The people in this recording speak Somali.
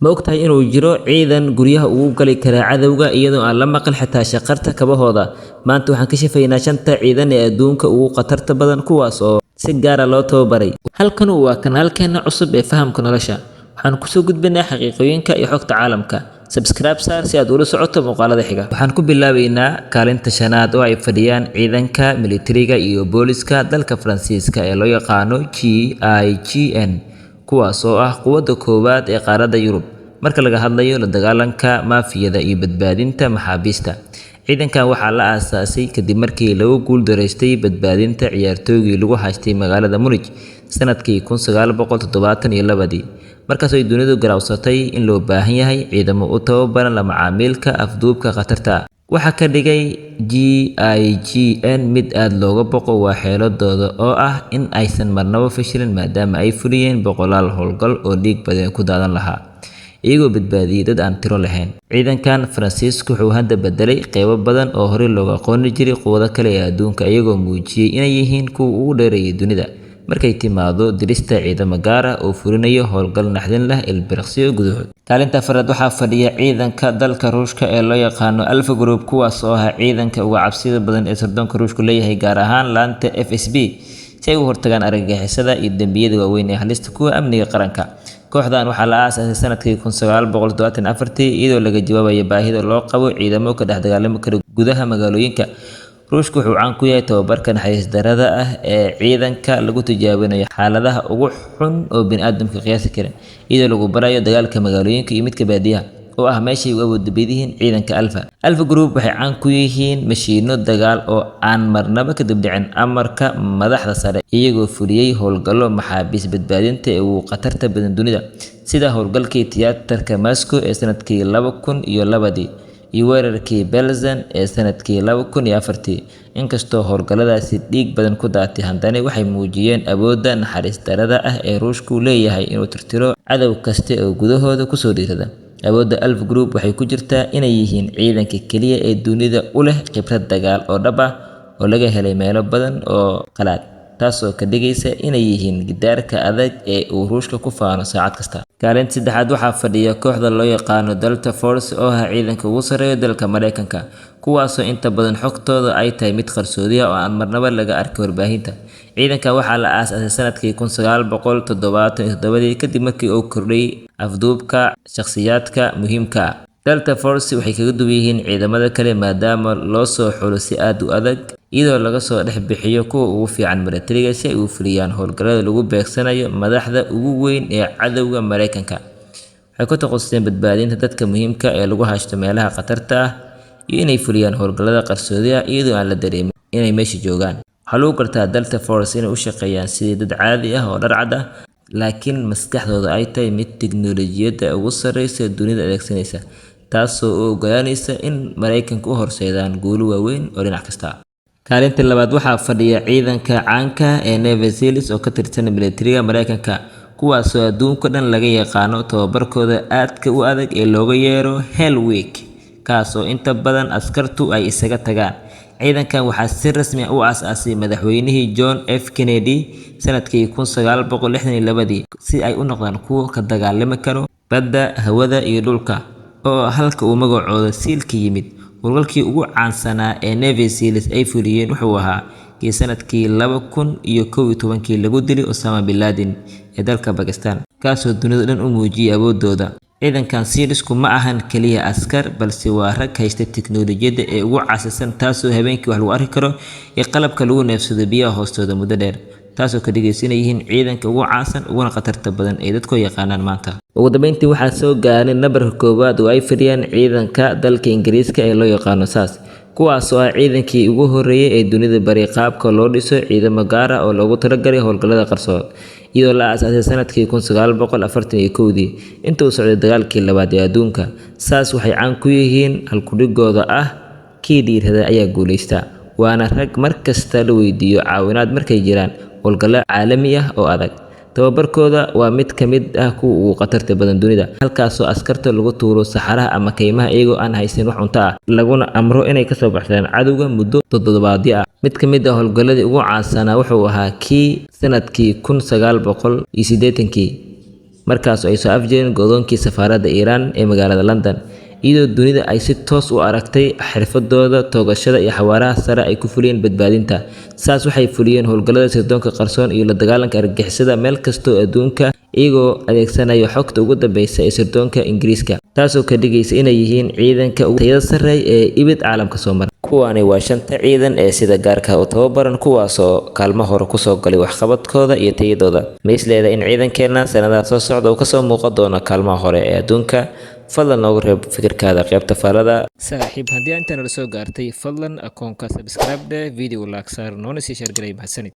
ma ogtahay inuu jiro ciidan guryaha ugu gali kara cadawga iyadoo aan la maqal xitaa shaqarta kabahooda? maanta waxaan ka shafaynaa 5 ciidan ee adduunka ugu khatarta badan kuwaas oo si gaar ah loo tababaray. halkan waa kanaalkeena cusub ee fahamka nolosha. waxaan kusoo gudbinaa xaqiiqooyinka iyo xogta caalamka. subscribe saar si aad ula socoto muuqaalada xiga. waxaan ku bilaabaynaa kaalinta 5aad oo ay fadhiyaan ciidanka militariga iyo booliska dalka Faransiiska ee loo yaqaano GIGN, kuwaas oo ah quwadda koowaad ee qaaradda Yurub marka laga hadlayo la dagaalanka maafiyada iyo badbaadinta maxaabiista. ciidankan waxaa la aasaasay kadib markii lagu guuldareystay badbaadinta ciyaartooygii lagu haystay magaalada Munich sanadkii 1972, markaas ay dunidu garawsatay in loo baahan yahay ciidamo u tababaran la macaamilka afduubka khatarta ah. waxa ka dhigay GIGN mid aad looga boqo waa xeeladooda oo ah in aysan marnaba fashilin maadaama ay fuliyeen boqolaal howlgal oo dhiig badan ku daadan lahaa iyagoo badbaadiyay dad aan tiro lahayn. ciidankan Faransiisku wuxuu hadda bedelay qaybo badan oo hore looga aqooni jiray quwado kale ee adduunka iyagoo muujiyay inay yihiin kuwa ugu dheereeyay dunida markay timaado dirista ciidamo gaar ah oo fulinayo howlgal naxdin leh ilbiriqsiyo gudahood. kaalinta 4aad waxaa fadhiya ciidanka dalka Ruushka ee loo yaqaano Alpha Group, kuwaas oo ah ciidanka ugu cabsida badan ee sirdoonka Ruushku leeyahay, gaar ahaan laanta FSB, si ay u hortagaan argagixisada iyo dambiyada waaweyn ee halista kuwa amniga qaranka. kooxdan waxaa la aasaasay sanadkii 1974 iyadoo laga jawaabayo baahida loo qabo ciidamo ka dhex dagaalami kara gudaha magaalooyinka. Ruushku wuxuu caan ku yahay tababarka naxariis darrada ah ee ciidanka lagu tijaabinayo xaaladaha ugu xun oo bini'aadamka qiyaasi karin, iyadoo lagu barayo dagaalka magaalooyinka iyo midka baadiyaha oo ah meeshay uga wadabadihiin ciidanka Alpha Group. waxay caan ku yihiin mashiino dagaal oo aan marnaba ka dibdhicin amarka madaxda sare, iyagoo fuliyay howlgallo maxaabiis badbaadinta ee ugu khatarta badan dunida, sida howlgalkii tiyaatarka Moscow ee sanadkii 2002 iyo weerarkii Belzen ee sanadkii 2004. inkastoo howlgalladaasi dhiig badan ku daatay, haddana waxay muujiyeen awoodda naxariis darrada ah ee Ruushku leeyahay inuu tirtiro cadow kasta oo gudahooda kusoo dhiirada. awoodda Alpha Group waxay ku jirtaa inay yihiin ciidanka kaliya ee dunida u leh khibrad dagaal oo dhab ah oo laga helay meelo badan oo qalaad, taasoo ka dhigaysa inay yihiin gidaarka adag ee uu Ruushka ku faano saacad kasta. kaalinta 3aad waxaa fadhiya kooxda loo yaqaano Delta Force oo ah ciidanka ugu sarreeya dalka Mareykanka, kuwaasoo inta badan xogtooda ay tahay mid qarsoodi ah oo aan marnaba laga arkin warbaahinta. ciidanka waxaa la aasaasay sanadkii 1977 kadib markii uu kordhay afduubka shakhsiyaadka muhiimka ah. Delta Force waxay kaga duwan yihiin ciidamada kale maadaama loo soo xulo si aad u adag, iyadoo laga soo dhex bixiyo kuwa ugu fiican militariga si ay u fuliyaan howlgallada lagu beegsanayo madaxda ugu weyn ee cadowga Mareykanka. waxay ku takhasuseen badbaadinta dadka muhiimka ee lagu haysto meelaha khatarta ah iyo inay fuliyaan howlgallada qarsoodi ah iyadoo aan la dareemin inay meesha joogaan. waxaa lagu gartaa Delta Force inay u shaqeeyaan sidii dad caadi ah oo dhar cad ah, laakiin maskaxdooda ay tahay mid tiknoolajiyadda ugu sarreysa dunida adeegsanaysa, taasoo u oggolaanaysa in Mareykanka u horseedaan guulo waaweyn oo dhinac kasta ah. kaalinta 2aad waxaa fadhiya ciidanka caanka ee Navy SEALs oo ka tirsan militariga Mareykanka, kuwaasoo adduunka dhan laga yaqaano tababarkooda aadka u adag ee looga yeero Hell Week, kaasoo inta badan askartu ay isaga tagaan. ciidankan waxaa si rasmi ah u aasaasay madaxweynihii John F. Kennedy sanadkii 1962 si ay u noqdaan kuwo ka dagaalami karo badda, hawada iyo dhulka, oo halka uu magacooda SEAL ka yimid. howlgalkii ugu caansanaa ee Navy SEALs ay fuliyeen wuxuu ahaa kii sanadkii 2011 lagu dilay Osama bin Laden ee dalka Pakistan, kaasoo dunida dhan u muujiyay awoodooda. ciidankan SEALsku ma ahan kaliya askar, balse waa rag haysta tiknoolajiyadda ee ugu casrisan, taasoo habeenkii wax lagu arki karo iyo qalabka lagu neefsado biyaha hoostooda muddo dheer, taasoo ka dhigaysa inay yihiin ciidanka ugu caansan uguna khatarta badan ee dadku yaqaanaan maanta. ugu dambeyntii waxaa soo gaaray nabarka koowaad oo ay fadhiyaan ciidanka dalka Ingiriiska ee loo yaqaano SAS, kuwaasoo ah ciidankii ugu horreeyay ee dunida bari qaabka loo dhiso ciidamo gaar ah oo loogu talagalay howlgallada qarsood, iyadoo la aasaasay sanadkii 1941 inta uu socday dagaalkii labaad ee adduunka. SAS waxay caan ku yihiin halkudhigooda ah kii dhiirrada ayaa guuleysta, waana rag markasta la weydiiyo caawinaad markay jiraan howlgallo caalami ah oo adag. tababarkooda waa mid ka mid ah kuwa ugu khatarta badan dunida, halkaasoo askarta lagu tuuro saxaraha ama kaymaha iyagoo aan haysan wax cunto ah, laguna amro inay kasoo baxsadaan cadowga muddo toddobaadyo ah. mid ka mid ah howlgalladii ugu caansanaa wuxuu ahaa kii sanadkii 1980 markaas oo ay soo afjeedeen go'doonkii safaaradda Iiraan ee magaalada London, iyadoo dunida ay si toos u aragtay xirfadooda toogashada iyo xawaaraha sare ay ku fuliyeen badbaadinta. Saas waxay fuliyeen howlgallada sirdoonka qarsoon iyo la dagaalanka argagixisada meel kasta oo adduunka, iyagoo adeegsanaya xogta ugu dambeysa ee sirdoonka Ingiriiska, taasoo ka dhigaysa inay yihiin ciidanka ugu tayada sarreeya ee ibid caalamka soo maray. Kuwaani waa 5 ciidan ee sida gaarka ah u tababaran, kuwaasoo kaalmo hore kusoo galay waxqabadkooda iyo tayadooda. Ma is leedahay in ciidankeena sanadaha soo socda uu kasoo muuqan doono kaalmaha hore ee adduunka? fadlan noogu reeb fikirkaada qaybta faallada. Saaxiib, haddii intaan la soo gaartay, fadlan akoonka subscribe video like saar noona sii share garay mahadsanid.